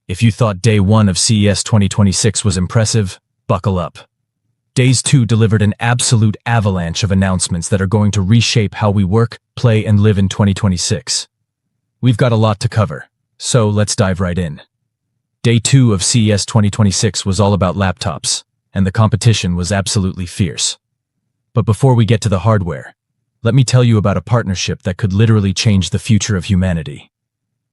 If you thought Day 1 of CES 2026 was impressive, buckle up. Days 2 delivered an absolute avalanche of announcements that are going to reshape how we work, play, and live in 2026. We've got a lot to cover, so let's dive right in. Day 2 of CES 2026 was all about laptops, and the competition was absolutely fierce. But before we get to the hardware, let me tell you about a partnership that could literally change the future of humanity.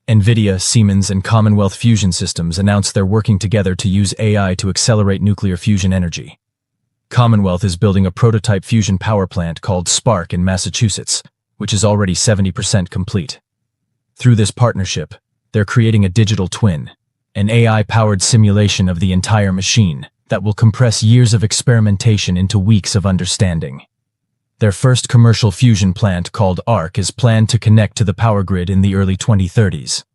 NVIDIA, Siemens, and Commonwealth Fusion Systems announced they're working together to use AI to accelerate nuclear fusion energy. Commonwealth is building a prototype fusion power plant called Spark in Massachusetts, which is already 70% complete. Through this partnership, they're creating a digital twin, an AI-powered simulation of the entire machine that will compress years of experimentation into weeks of understanding. Their first commercial fusion plant, called ARC, is planned to connect to the power grid in the early 2030s.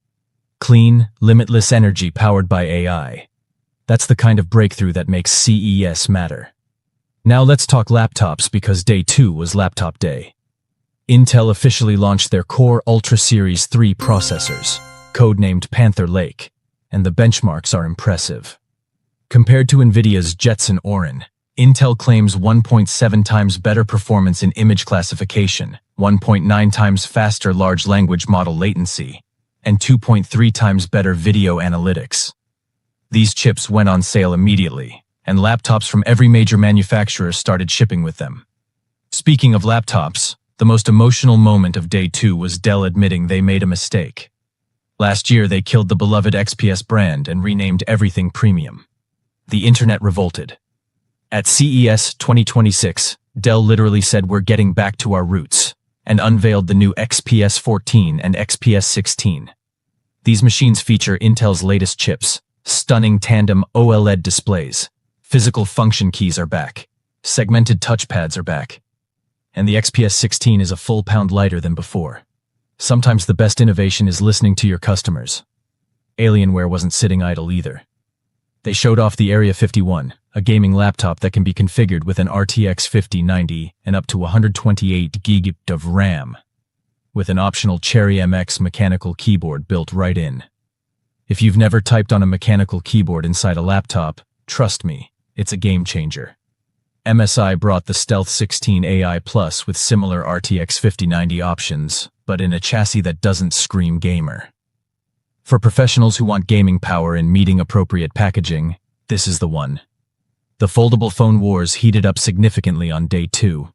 Clean, limitless energy powered by AI. That's the kind of breakthrough that makes CES matter. Now let's talk laptops, because Day 2 was Laptop Day. Intel officially launched their Core Ultra Series 3 processors, codenamed Panther Lake, and the benchmarks are impressive. Compared to NVIDIA's Jetson Orin, Intel claims 1.7 times better performance in image classification, 1.9 times faster large language model latency, and 2.3 times better video analytics. These chips went on sale immediately, and laptops from every major manufacturer started shipping with them. Speaking of laptops, the most emotional moment of Day 2 was Dell admitting they made a mistake. Last year, they killed the beloved XPS brand and renamed everything premium. The internet revolted. At CES 2026, Dell literally said we're getting back to our roots, and unveiled the new XPS 14 and XPS 16. These machines feature Intel's latest chips, stunning tandem OLED displays, physical function keys are back, segmented touchpads are back, and the XPS 16 is a full pound lighter than before. Sometimes the best innovation is listening to your customers. Alienware wasn't sitting idle either. They showed off the Area-51, a gaming laptop that can be configured with an RTX 5090 and up to 128 GB of RAM, with an optional Cherry MX mechanical keyboard built right in. If you've never typed on a mechanical keyboard inside a laptop, trust me, it's a game changer. MSI brought the Stealth 16 AI Plus with similar RTX 5090 options, but in a chassis that doesn't scream gamer. For professionals who want gaming power in meeting-appropriate packaging, this is the one. The foldable phone wars heated up significantly on Day 2.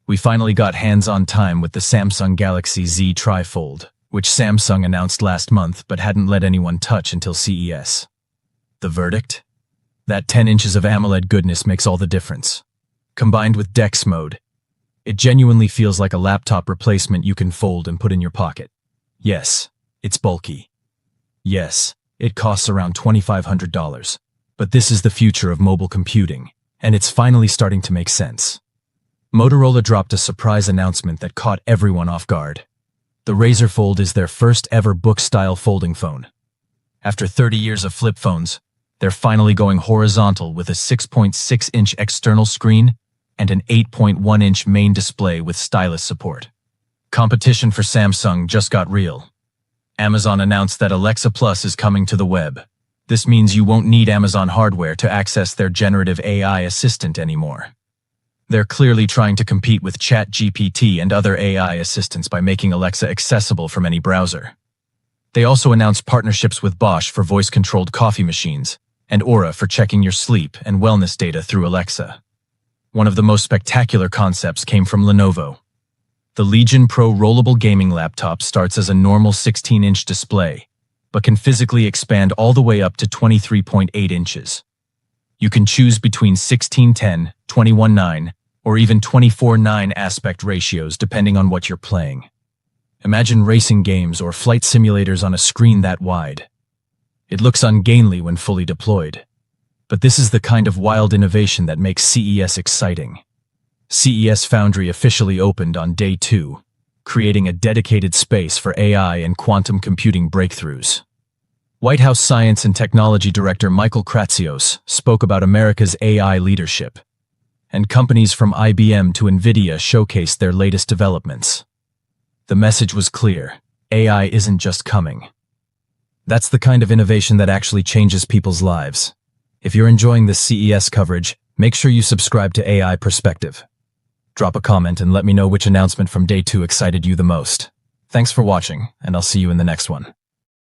We finally got hands-on time with the Samsung Galaxy Z TriFold, which Samsung announced last month but hadn't let anyone touch until CES. The verdict? That 10 inches of AMOLED goodness makes all the difference. Combined with DeX mode, it genuinely feels like a laptop replacement you can fold and put in your pocket. Yes, it's bulky. Yes, it costs around $2,500. But this is the future of mobile computing, and it's finally starting to make sense. Motorola dropped a surprise announcement that caught everyone off guard. The Razr Fold is their first ever book-style folding phone. After 30 years of flip phones, they're finally going horizontal with a 6.6-inch external screen and an 8.1-inch main display with stylus support. Competition for Samsung just got real. Amazon announced that Alexa Plus is coming to the web. This means you won't need Amazon hardware to access their generative AI assistant anymore. They're clearly trying to compete with ChatGPT and other AI assistants by making Alexa accessible from any browser. They also announced partnerships with Bosch for voice-controlled coffee machines and Aura for checking your sleep and wellness data through Alexa. One of the most spectacular concepts came from Lenovo. The Legion Pro rollable gaming laptop starts as a normal 16-inch display, but can physically expand all the way up to 23.8 inches. You can choose between 16:10, 21:9, or even 24:9 aspect ratios depending on what you're playing. Imagine racing games or flight simulators on a screen that wide. It looks ungainly when fully deployed. But this is the kind of wild innovation that makes CES exciting. CES Foundry officially opened on Day 2, creating a dedicated space for AI and quantum computing breakthroughs. White House Science and Technology Director Michael Kratsios spoke about America's AI leadership, and companies from IBM to NVIDIA showcased their latest developments. The message was clear: AI isn't just coming. That's the kind of innovation that actually changes people's lives. If you're enjoying this CES coverage, make sure you subscribe to AI Perspective. Drop a comment and let me know which announcement from day 2 excited you the most. Thanks for watching, and I'll see you in the next one.